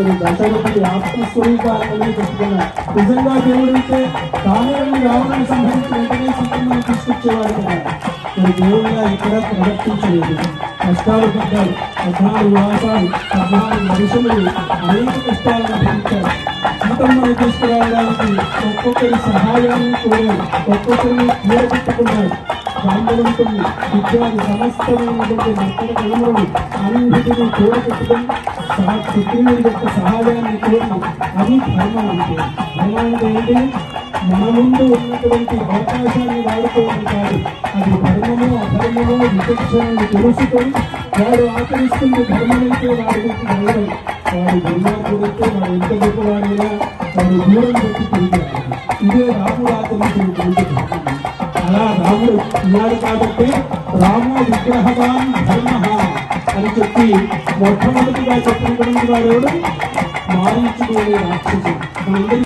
దశరథుడి ఆత్మస్వరూపాలను చెప్పుకున్నారు. నిజంగా దేవుడైతే తానే రావణాన్ని సంహరించి వెంటనే సీతమ్మను తీసుకొచ్చేవాడు కదా. మరి దేవుడిగా ఇక్కడ ప్రవర్తించలేదు. కష్టాలు పడ్డారు. 14 మాసాలు 14 వర్షములు అనేక కష్టాలను భరించారు. సీతమ్మను తీసుకురావడానికి ఒక్కొక్కరి సహాయాన్ని కోరారు. ఒక్కొక్కరిని తీరపెట్టుకున్నారు. బ్రాహ్మణుని విద్యాన్ని సమస్తమైనటువంటి మొత్తం కలములను అన్నిటిని కూడబెట్టుకొని పుత్రుని యొక్క సహాయాన్ని కోరి అది ధర్మం అంటే. ధర్మం అంటే ఏంటి? మన ముందు ఉన్నటువంటి అవకాశాన్ని వాడుకోవడం కాదు. అది ధర్మము అధర్మము విచక్షణను తెలుసుకొని వాడు ఆచరిస్తున్న ధర్మమైతే వాడి వెళ్ళడం. వాడు దుర్మార్గుడైతే వాడు ఎంత గొప్పవాడైనా వాడు దూరం పెట్టి తిరిగాడు. ఇదే రాముడు ఆచరించినటువంటి ధర్మం. అలా రాముడు ఉన్నాడు కాబట్టి రామో విగ్రహవాన్ ధర్మ అని చెప్పి మొట్టమొదటిగా చెప్పినటువంటి వాడు మారించుకునే రాక్షసుడు. మనందరి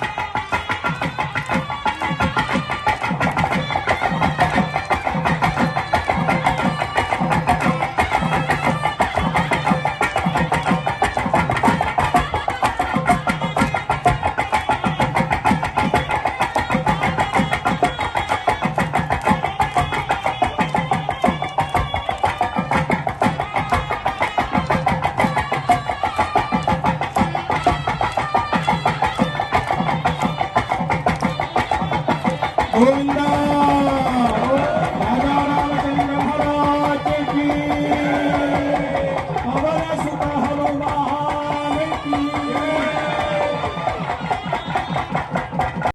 గోవిందా